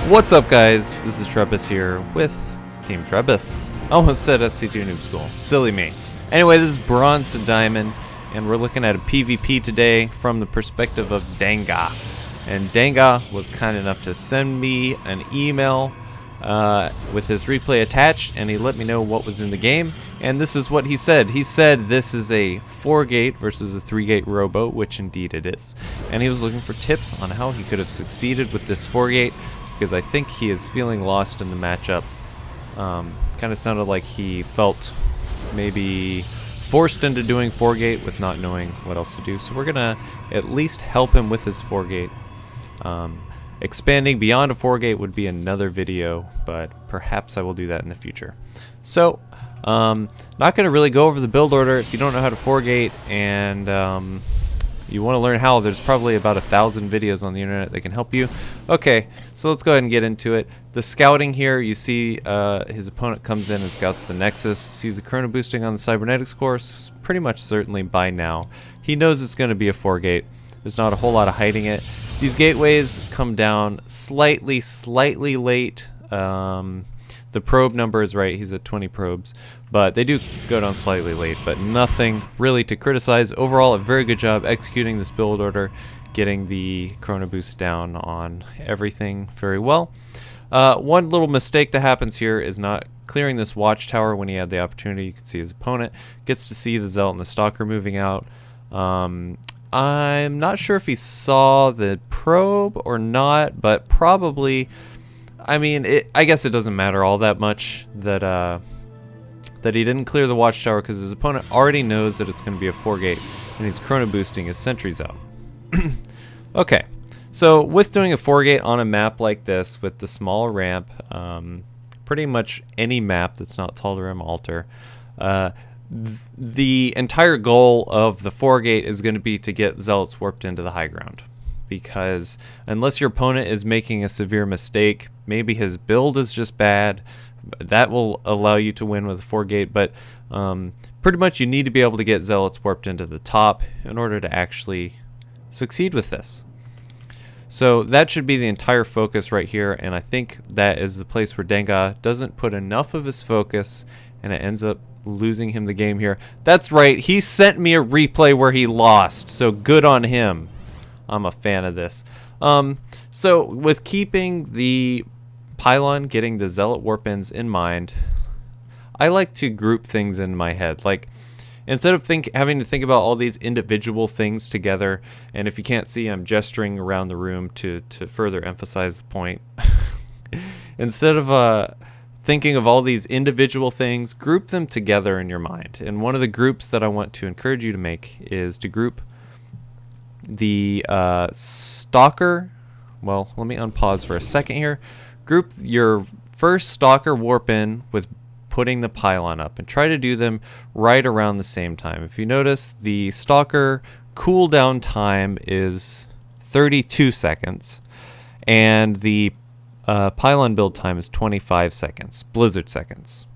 What's up, guys? This is Trebis here with Team Trebis. Almost said SC2 Noob School. Silly me. Anyway, this is Bronze to Diamond, and we're looking at a PvP today from the perspective of Danga. And Danga was kind enough to send me an email with his replay attached, and he let me know what was in the game. And this is what he said. He said this is a 4-gate versus a 3-gate rowboat, which indeed it is. And he was looking for tips on how he could have succeeded with this 4-gate, because I think he is feeling lost in the matchup. Kind of sounded like he felt maybe forced into doing 4-gate with not knowing what else to do. So we're gonna at least help him with his 4-gate. Expanding beyond a 4-gate would be another video, but perhaps I will do that in the future. So not gonna really go over the build order. If you don't know how to 4-gate and you want to learn how, there's probably about 1,000 videos on the internet that can help you. Okay, so let's go ahead and get into it. The scouting here, you see his opponent comes in and scouts the Nexus, sees the chrono boosting on the cybernetics course, pretty much certainly by now. He knows it's going to be a 4-gate. There's not a whole lot of hiding it. These gateways come down slightly late. The probe number is right, he's at 20 probes, but they do go down slightly late, but nothing really to criticize. Overall, a very good job executing this build order, getting the chrono boost down on everything very well. One little mistake that happens here is not clearing this watchtower when he had the opportunity. You can see his opponent gets to see the Zealot and the Stalker moving out. I'm not sure if he saw the probe or not, but probably. I mean, I guess it doesn't matter all that much that that he didn't clear the watchtower, because his opponent already knows that it's going to be a 4-gate, and he's chrono boosting his sentries out. Okay, so with doing a 4-gate on a map like this with the small ramp, pretty much any map that's not Tal'Darim Altar, the entire goal of the 4-gate is going to be to get Zealots warped into the high ground. Because unless your opponent is making a severe mistake, maybe his build is just bad, that will allow you to win with a 4-gate, but pretty much you need to be able to get Zealots warped into the top in order to actually succeed with this. So that should be the entire focus right here, and I think that is the place where Danga doesn't put enough of his focus, and it ends up losing him the game here. That's right, he sent me a replay where he lost, so good on him. I'm a fan of this. So with keeping the pylon, getting the Zealot warp-ins in mind, I like to group things in my head. Like, instead of having to think about all these individual things together, and if you can't see, I'm gesturing around the room to further emphasize the point. Instead of thinking of all these individual things, group them together in your mind. And one of the groups that I want to encourage you to make is to group the Stalker. Well, let me unpause for a second here. Group your first Stalker warp in with putting the pylon up, and try to do them right around the same time. If you notice, the Stalker cooldown time is 32 seconds, and the pylon build time is 25 seconds, Blizzard seconds.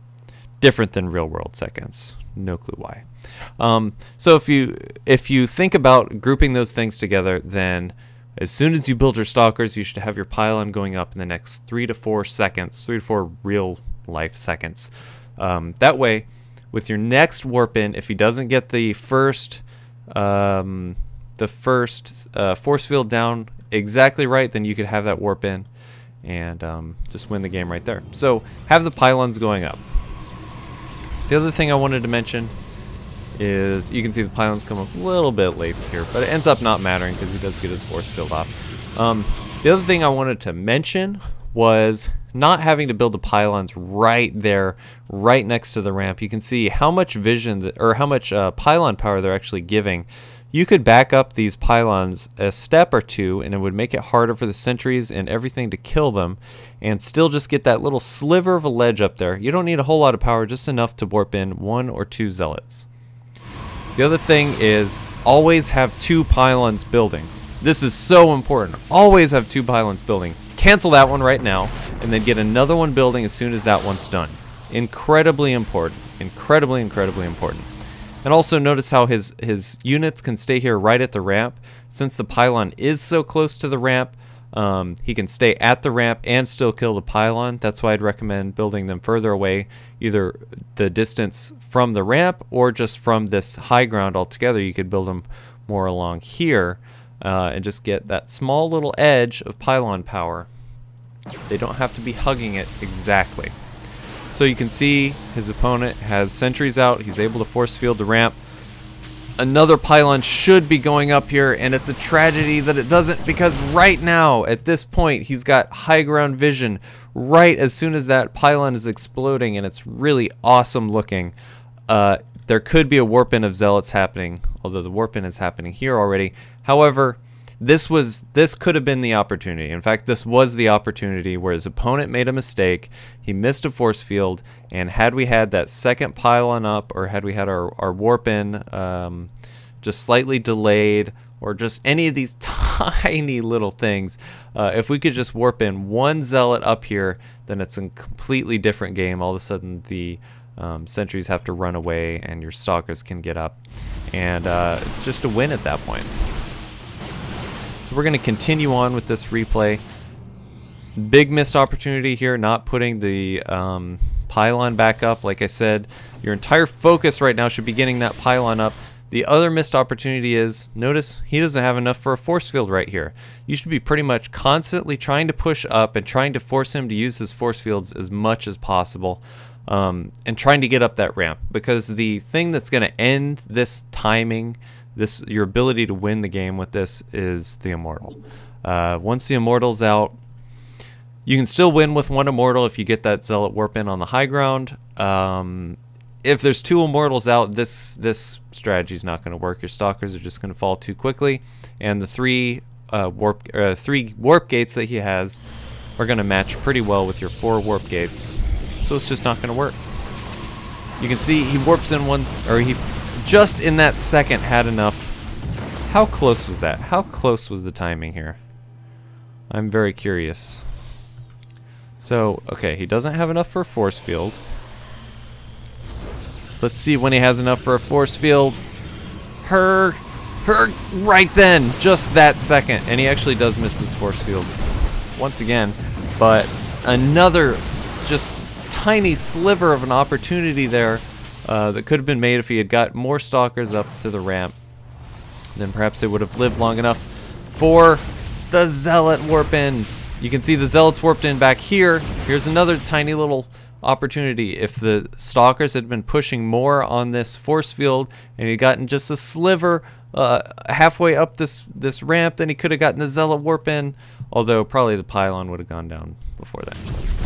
Different than real world seconds. No clue why. So if you think about grouping those things together, then as soon as you build your Stalkers, you should have your pylon going up in the next 3 to 4 seconds, 3 to 4 real life seconds. That way, with your next warp in, if he doesn't get the first force field down exactly right, then you could have that warp in and just win the game right there. So have the pylons going up. The other thing I wanted to mention is you can see the pylons come up a little bit late here, but it ends up not mattering because he does get his force field off. The other thing I wanted to mention was not having to build the pylons right there, right next to the ramp. You can see how much vision or how much pylon power they're actually giving. You could back up these pylons a step or two, and it would make it harder for the sentries and everything to kill them, and still just get that little sliver of a ledge up there. You don't need a whole lot of power, just enough to warp in 1 or 2 Zealots. The other thing is always have 2 pylons building. This is so important. Always have 2 pylons building. Cancel that one right now, and then get another one building as soon as that one's done. Incredibly important. Incredibly important. And also notice how his units can stay here right at the ramp. Since the pylon is so close to the ramp, he can stay at the ramp and still kill the pylon. That's why I'd recommend building them further away, either the distance from the ramp or just from this high ground altogether. You could build them more along here and just get that small little edge of pylon power. They don't have to be hugging it exactly. So you can see his opponent has sentries out. He's able to force field the ramp. Another pylon should be going up here, and it's a tragedy that it doesn't, because right now, at this point, he's got high ground vision right as soon as that pylon is exploding, and it's really awesome looking. There could be a warp-in of zealots happening, although the warp-in is happening here already. However, this could have been the opportunity. In fact, this was the opportunity where his opponent made a mistake. He missed a force field, and had we had that second pylon up, or had we had our warp-in just slightly delayed, or just any of these tiny little things, if we could just warp in one zealot up here, then it's a completely different game. All of a sudden, the sentries have to run away, and your stalkers can get up, and it's just a win at that point. So we're going to continue on with this replay. Big missed opportunity here, not putting the pylon back up. Like I said, your entire focus right now should be getting that pylon up. The other missed opportunity is, notice he doesn't have enough for a force field right here. You should be pretty much constantly trying to push up and trying to force him to use his force fields as much as possible, and trying to get up that ramp, because the thing that's going to end this timing, your ability to win the game with this, is the immortal. Once the immortal's out, you can still win with one immortal if you get that zealot warp in on the high ground. If there's two immortals out, this strategy is not going to work. Your stalkers are just going to fall too quickly, and the three warp gates that he has are going to match pretty well with your 4 warp gates. So it's just not going to work. You can see he warps in one, or he just in that second had enough. How close was that? How close was the timing here? I'm very curious. So, okay, he doesn't have enough for a force field. Let's see when he has enough for a force field. Her right then, just that second. And he actually does miss his force field once again. But another just tiny sliver of an opportunity there that could have been made if he had got more stalkers up to the ramp. Then perhaps they would have lived long enough for the zealot warp in. You can see the zealots warped in back here. Here's another tiny little opportunity. If the stalkers had been pushing more on this force field and he'd gotten just a sliver halfway up this ramp, then he could have gotten the zealot warp in, although probably the pylon would have gone down before that.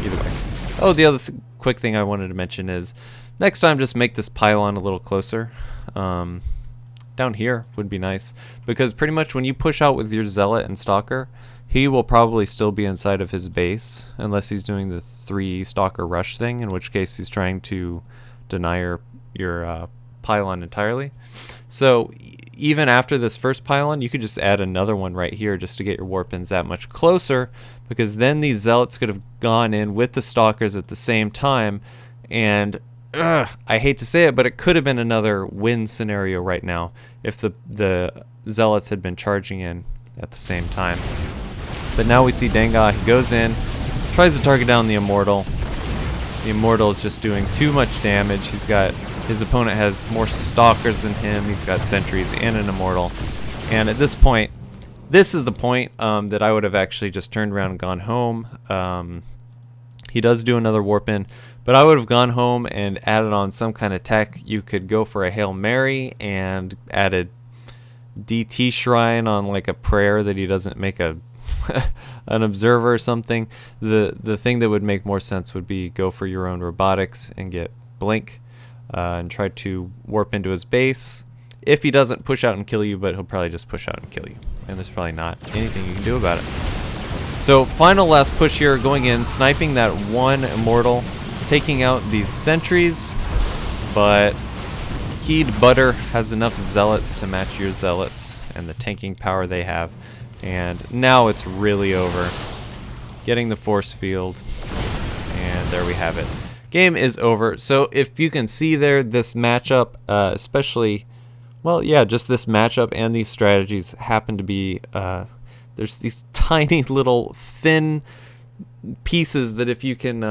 Either way. Oh, the other quick thing I wanted to mention is next time just make this pylon a little closer. Down here would be nice, because pretty much when you push out with your zealot and stalker, he will probably still be inside of his base unless he's doing the 3 stalker rush thing, in which case he's trying to deny your pylon entirely. So even after this first pylon, you could just add another one right here just to get your warp ins that much closer, because then these zealots could have gone in with the stalkers at the same time, and I hate to say it, but it could have been another win scenario right now if the zealots had been charging in at the same time. But now we see Denga. He goes in, tries to target down the immortal. The immortal is just doing too much damage. His opponent has more stalkers than him. He's got sentries and an immortal. And at this point, this is the point that I would have actually just turned around and gone home. He does do another warp in, but I would have gone home and added on some kind of tech. You could go for a Hail Mary and added DT Shrine on like a prayer that he doesn't make an observer or something. The thing that would make more sense would be go for your own robotics and get Blink and try to warp into his base. If he doesn't push out and kill you, but he'll probably just push out and kill you. And there's probably not anything you can do about it. So final last push here, going in, sniping that one immortal, taking out these sentries, but Keyed Butter has enough zealots to match your zealots and the tanking power they have. And now it's really over. Getting the force field, and there we have it. Game is over. So if you can see there, this matchup, especially, well, yeah, just this matchup and these strategies happen to be There's these tiny little thin pieces that if you can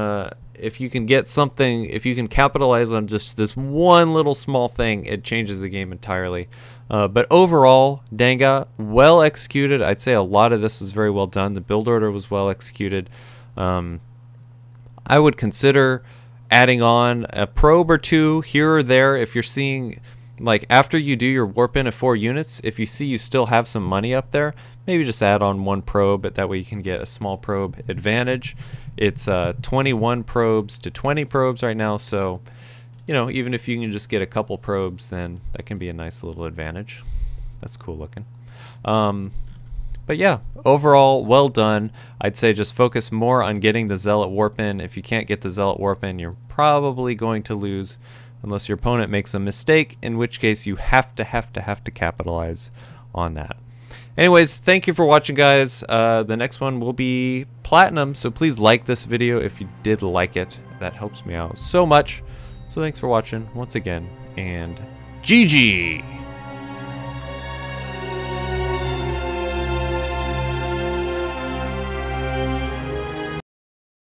get something, if you can capitalize on just this one little small thing, it changes the game entirely. But overall, Danga, well executed. I'd say a lot of this was very well done. The build order was well executed. I would consider adding on a probe or two here or there if you're seeing, like, after you do your warp in of 4 units, if you see you still have some money up there, maybe just add on 1 probe, but that way you can get a small probe advantage. It's 21 probes to 20 probes right now, so you know, even if you can just get a couple probes, then that can be a nice little advantage. That's cool looking. But yeah, overall, well done. I'd say just focus more on getting the Zealot warp in. If you can't get the Zealot warp in, you're probably going to lose unless your opponent makes a mistake, in which case you have to capitalize on that. Anyways, thank you for watching, guys. The next one will be Platinum, so please like this video if you did like it. That helps me out so much. So thanks for watching once again, and GG!